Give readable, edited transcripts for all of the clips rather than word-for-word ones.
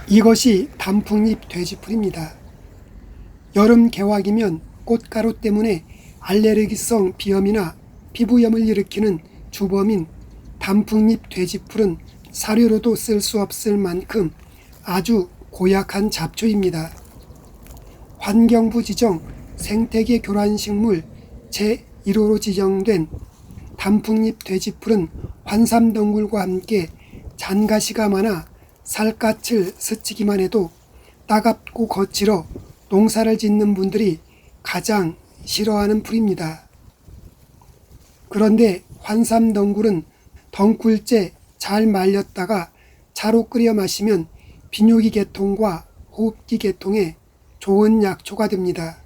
이것이 단풍잎 돼지풀입니다. 여름 개화기면 꽃가루 때문에 알레르기성 비염이나 피부염을 일으키는 주범인 단풍잎 돼지풀은 사료로도 쓸 수 없을 만큼 아주 고약한 잡초입니다. 환경부 지정 생태계 교란식물 제1호로 지정된 단풍잎 돼지풀은 환삼덩굴과 함께 잔가시가 많아 살갗을 스치기만 해도 따갑고 거칠어 농사를 짓는 분들이 가장 싫어하는 풀입니다. 그런데 환삼덩굴은 덩굴째 잘 말렸다가 차로 끓여 마시면 비뇨기 계통과 호흡기 계통에 좋은 약초가 됩니다.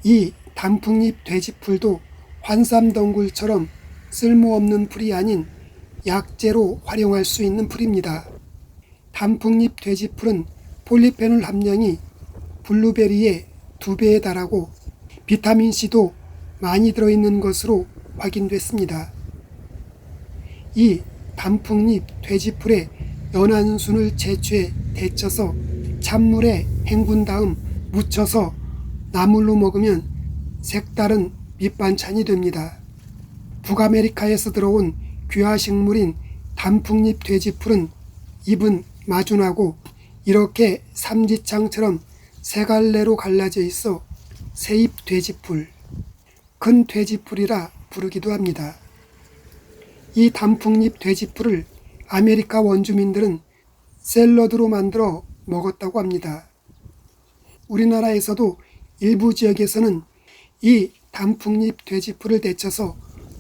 이 단풍잎 돼지풀도 환삼덩굴처럼 쓸모없는 풀이 아닌 약재로 활용할 수 있는 풀입니다. 단풍잎 돼지풀은 폴리페놀 함량이 블루베리의 2배에 달하고 비타민C도 많이 들어있는 것으로 확인됐습니다. 이 단풍잎 돼지풀의 연한 순을 채취해 데쳐서 찬물에 헹군 다음 무쳐서 나물로 먹으면 색다른 밑반찬이 됩니다. 북아메리카에서 들어온 귀화식물인 단풍잎 돼지풀은 잎은 마준하고 이렇게 삼지창처럼 세 갈래로 갈라져 있어 새잎 돼지풀, 큰 돼지풀이라 부르기도 합니다. 이 단풍잎 돼지풀을 아메리카 원주민들은 샐러드로 만들어 먹었다고 합니다. 우리나라에서도 일부 지역에서는 이 단풍잎 돼지풀을 데쳐서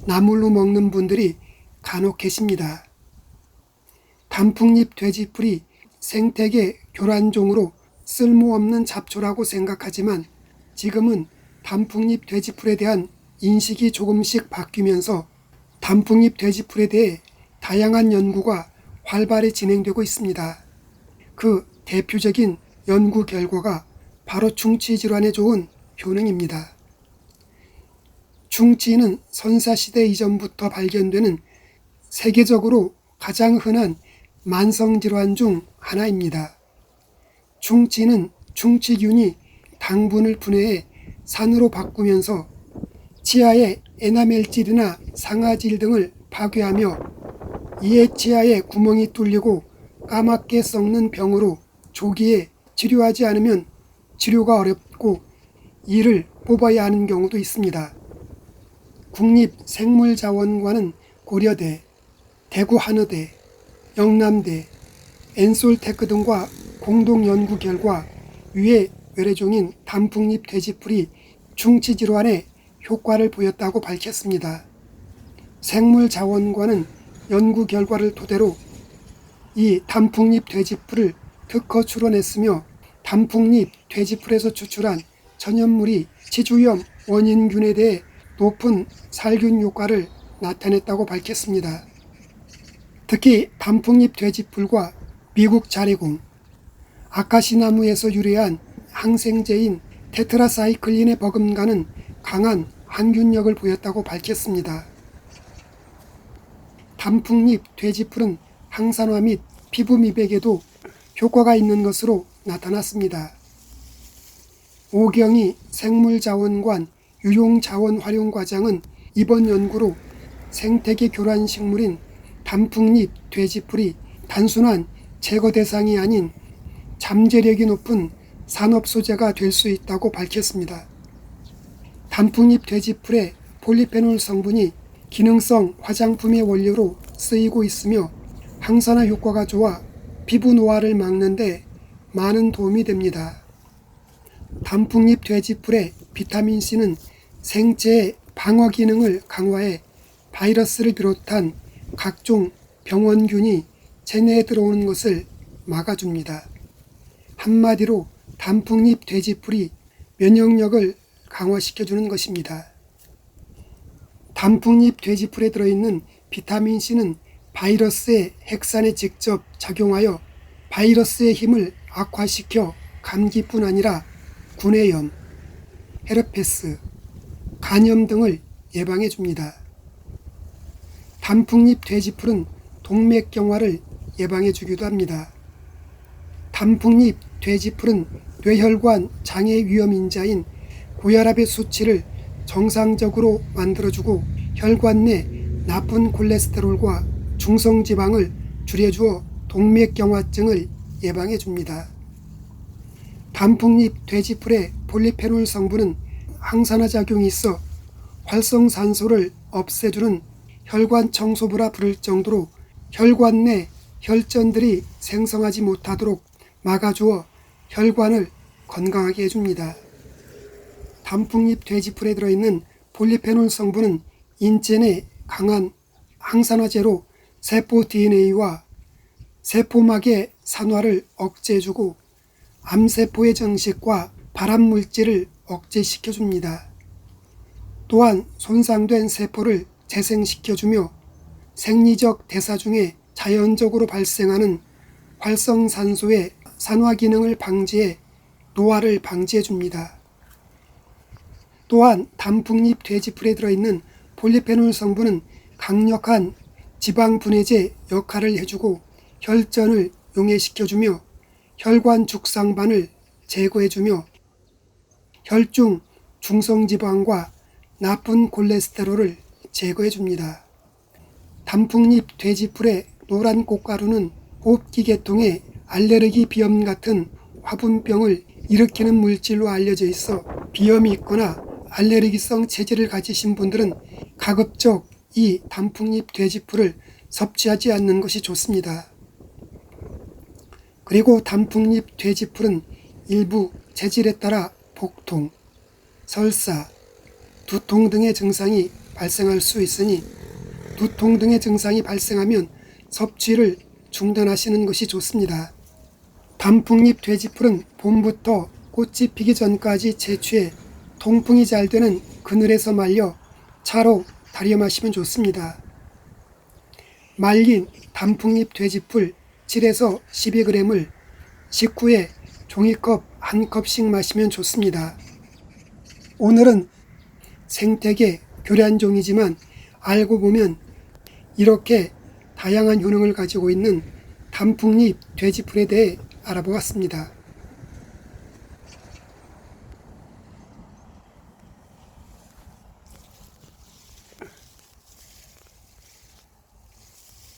나물로 먹는 분들이 간혹 계십니다. 단풍잎 돼지풀이 생태계 교란종으로 쓸모없는 잡초라고 생각하지만 지금은 단풍잎 돼지풀에 대한 인식이 조금씩 바뀌면서 단풍잎 돼지풀에 대해 다양한 연구가 활발히 진행되고 있습니다. 그 대표적인 연구 결과가 바로 충치 질환에 좋은 효능입니다. 충치는 선사시대 이전부터 발견되는 세계적으로 가장 흔한 만성질환 중 하나입니다. 충치는 충치균이 당분을 분해해 산으로 바꾸면서 치아의 에나멜질이나 상아질 등을 파괴하며 이에 치아에 구멍이 뚫리고 까맣게 썩는 병으로 조기에 치료하지 않으면 치료가 어렵고 이를 뽑아야 하는 경우도 있습니다. 국립생물자원관은 고려대, 대구한의대, 영남대, 엔솔테크 등과 공동 연구 결과 위의 외래종인 단풍잎 돼지풀이 충치 질환에 효과를 보였다고 밝혔습니다. 생물자원관은 연구 결과를 토대로 이 단풍잎 돼지풀을 특허 출원했으며 단풍잎 돼지풀에서 추출한 천연물이 치주염 원인균에 대해 높은 살균 효과를 나타냈다고 밝혔습니다. 특히 단풍잎 돼지풀과 미국 자래공, 아카시나무에서 유래한 항생제인 테트라사이클린에 버금가는 강한 항균력을 보였다고 밝혔습니다. 단풍잎 돼지풀은 항산화 및 피부 미백에도 효과가 있는 것으로 나타났습니다. 오경희 생물자원관 유용자원활용과장은 이번 연구로 생태계 교란 식물인 단풍잎 돼지풀이 단순한 제거 대상이 아닌 잠재력이 높은 산업 소재가 될 수 있다고 밝혔습니다. 단풍잎 돼지풀의 폴리페놀 성분이 기능성 화장품의 원료로 쓰이고 있으며 항산화 효과가 좋아 피부 노화를 막는 데 많은 도움이 됩니다. 단풍잎 돼지풀의 비타민C는 생체의 방어 기능을 강화해 바이러스를 비롯한 각종 병원균이 체내에 들어오는 것을 막아줍니다. 한마디로 단풍잎 돼지풀이 면역력을 강화시켜주는 것입니다. 단풍잎 돼지풀에 들어있는 비타민C는 바이러스의 핵산에 직접 작용하여 바이러스의 힘을 악화시켜 감기뿐 아니라 구내염, 헤르페스, 간염 등을 예방해 줍니다. 단풍잎 돼지풀은 동맥경화를 예방해 주기도 합니다. 단풍잎 돼지풀은 뇌혈관 장애 위험 인자인 고혈압의 수치를 정상적으로 만들어주고 혈관 내 나쁜 콜레스테롤과 중성지방을 줄여주어 동맥경화증을 예방해줍니다. 단풍잎 돼지풀의 폴리페놀 성분은 항산화 작용이 있어 활성산소를 없애주는 혈관 청소부라 부를 정도로 혈관 내 혈전들이 생성하지 못하도록 막아주어 혈관을 건강하게 해줍니다. 단풍잎 돼지풀에 들어있는 폴리페놀 성분은 인체 내 강한 항산화제로 세포 DNA와 세포막의 산화를 억제해주고 암세포의 정식과 발암물질을 억제시켜줍니다. 또한 손상된 세포를 재생시켜주며 생리적 대사 중에 자연적으로 발생하는 활성산소의 산화 기능을 방지해 노화를 방지해줍니다. 또한 단풍잎 돼지풀에 들어있는 폴리페놀 성분은 강력한 지방분해제 역할을 해주고 혈전을 용해시켜주며 혈관 죽상반을 제거해주며 혈중 중성지방과 나쁜 콜레스테롤을 제거해줍니다. 단풍잎 돼지풀의 노란 꽃가루는 호흡기 계통의 알레르기 비염 같은 화분병을 일으키는 물질로 알려져 있어 비염이 있거나 알레르기성 체질을 가지신 분들은 가급적 이 단풍잎 돼지풀을 섭취하지 않는 것이 좋습니다. 그리고 단풍잎 돼지풀은 일부 체질에 따라 복통, 설사, 두통 등의 증상이 발생할 수 있으니 두통 등의 증상이 발생하면 섭취를 중단하시는 것이 좋습니다. 단풍잎 돼지풀은 봄부터 꽃이 피기 전까지 채취해 통풍이 잘 되는 그늘에서 말려 차로 달여 마시면 좋습니다. 말린 단풍잎 돼지풀 7에서 12g을 식후에 종이컵 1컵씩 마시면 좋습니다. 오늘은 생태계 교란종이지만 알고 보면 이렇게 다양한 효능을 가지고 있는 단풍잎 돼지풀에 대해 알아보았습니다.